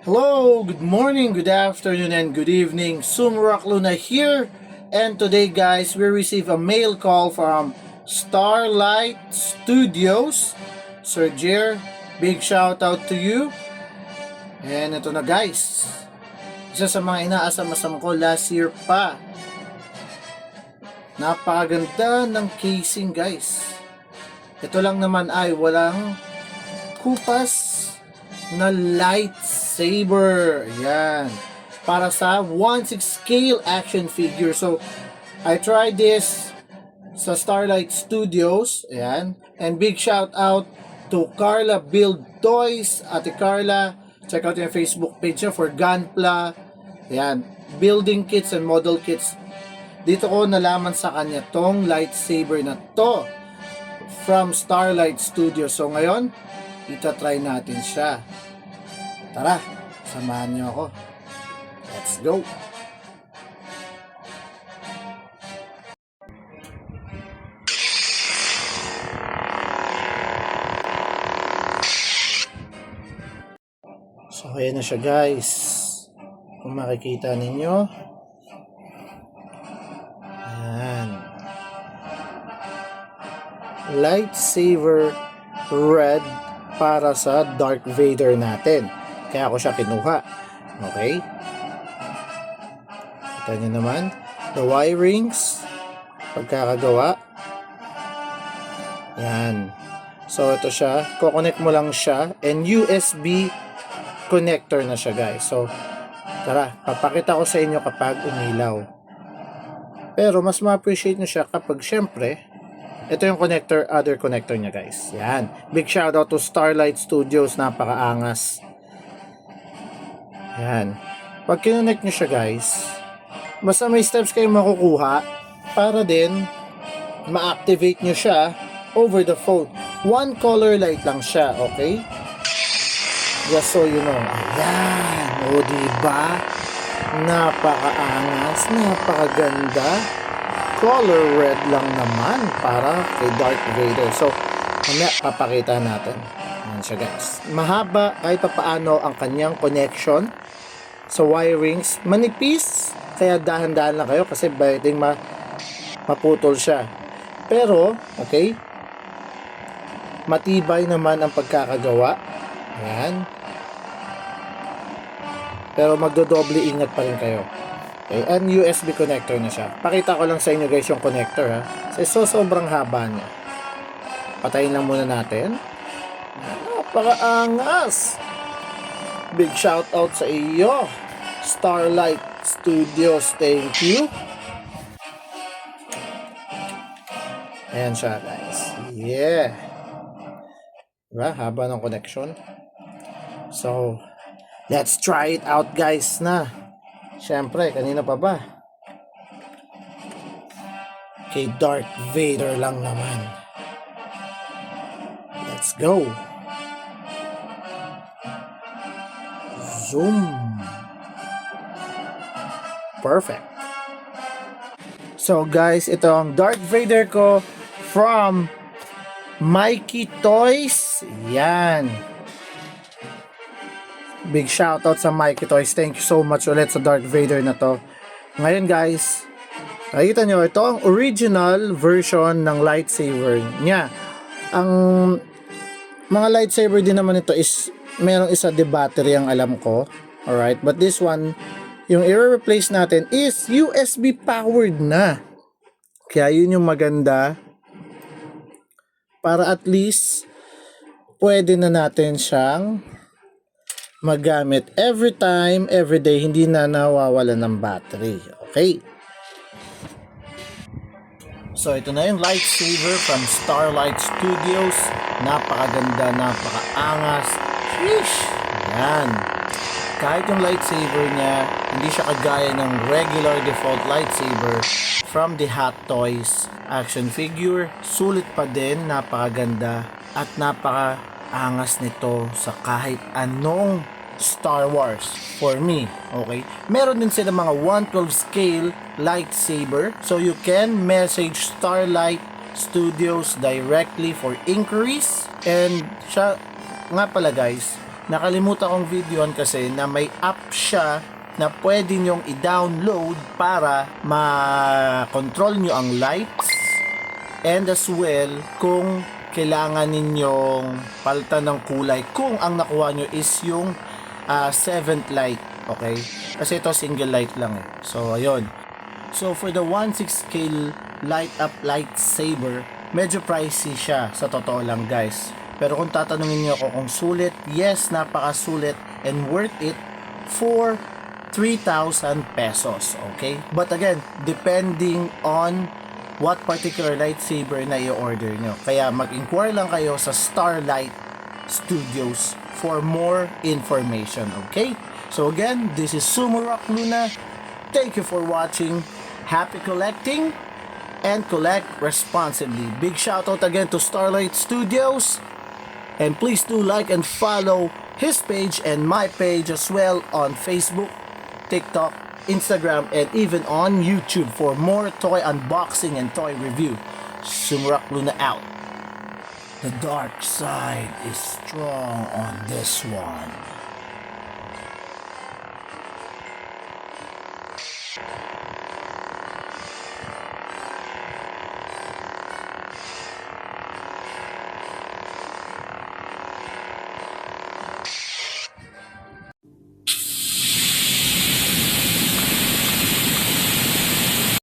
Hello, good morning, good afternoon, and good evening. Sumrock Luna here. And today, guys, we receive a mail call from Starlight Studios. Sir Jer, big shout out to you. And ito na, guys. Isa sa mga inaasam-asam ko last year pa. Napakaganda ng casing, guys. Ito lang naman ay walang kupas na lightsaber. Yan. Para sa 1/6 scale action figure. So, I tried this sa Starlight Studios. Ayan. And big shout out to Carla Build Toys. Ate Carla, check out yung Facebook page niya for Gunpla. Ayan. Building kits and model kits. Dito ko nalaman sa kanya tong lightsaber na to from Starlight Studios. So ngayon, itatry natin siya. Tara, samahan niyo ako. Let's go! So, ayan na siya, guys. Kung makikita ninyo. Ayan. Lightsaber red para sa Darth Vader natin. Kaya ako siya kinuha. Okay? Kita nyo naman. The wirings. Pagkakagawa. Yan. So, ito siya. Kukonect mo lang siya. And USB connector na siya, guys. So, tara. Papakita ko sa inyo kapag umilaw. Pero, mas ma-appreciate nyo siya kapag, syempre, ito yung connector, other connector niya, guys. Yan. Big shout out to Starlight Studios. Napakaangas. Yan. Pag kinonect nyo siya, guys, basta may steps kayo makukuha para din ma-activate nyo siya over the phone. One color light lang siya, okay? Just so you know. Ayan. O, diba? Napakaangas. Napakaganda. Color red lang naman para kay Darth Vader. So, mamaya papakita natin. Ayan siya, guys. Mahaba kahit papaano ang kanyang connection sa wirings. Manipis, kaya dahan-dahan lang kayo kasi pwedeng maputol siya. Pero, okay, matibay naman ang pagkakagawa. Ayan. Pero magdodoble ingat pa rin kayo. Okay, and USB connector na siya. Pakita ko lang sa inyo, guys, yung connector, ha. Kasi sobrang haba niya. Patayin lang muna natin. Napakaangas! Big shout out sa iyo, Starlight Studios. Thank you. Ayan siya, guys. Yeah. Diba? Haba ng connection. So, let's try it out, guys, na. Siyempre, kanina pa ba? Kay Darth Vader lang naman. Let's go. Zoom. Perfect. So guys, ito ang Darth Vader ko from Mikey Toys. Yan. Big shoutout sa Mikey Toys. Thank you so much ulit sa Darth Vader na to. Ngayon, guys, nakikita nyo, ito ang original version ng lightsaber niya. Ang mga lightsaber din naman ito is merong isa de battery ang alam ko. Alright, but this one, yung i-replace natin is USB powered na. Kaya yun yung maganda. Para at least pwede na natin siyang magamit every time, every day, hindi na nawawala ng battery. Okay? So, ito na yung lightsaber from Starlight Studios. Napakaganda, napakaangas. Sheesh! Yan. Kahit yung lightsaber niya, hindi siya kagaya ng regular default lightsaber from the Hot Toys action figure. Sulit pa din, napakaganda at napakaangas nito sa kahit anong Star Wars for me. Okay? Meron din sila mga 1/12 scale lightsaber, so you can message Starlight Studios directly for inquiries. And siya nga pala, guys, nakalimutan kong videoan kasi na may app siya na pwede nyong i-download para ma-control nyo ang lights, and as well kung kailangan ninyong palitan ng kulay kung ang nakuha nyo is yung 7th light. Okay, kasi ito single light lang eh. So ayun, so for the 1/6 scale light up lightsaber, medyo pricey siya sa totoo lang guys. Pero kung tatanungin niyo ako kung sulit, yes, napakasulit and worth it for 3,000 pesos. Okay? But again, depending on what particular lightsaber na i-order nyo. Kaya mag-inquire lang kayo sa Starlight Studios for more information. Okay? So again, this is Sumo Rock Luna. Thank you for watching. Happy collecting and collect responsibly. Big shoutout again to Starlight Studios. And please do like and follow his page and my page as well on Facebook, TikTok, Instagram, and even on YouTube for more toy unboxing and toy review. Sumrak Luna out. The dark side is strong on this one.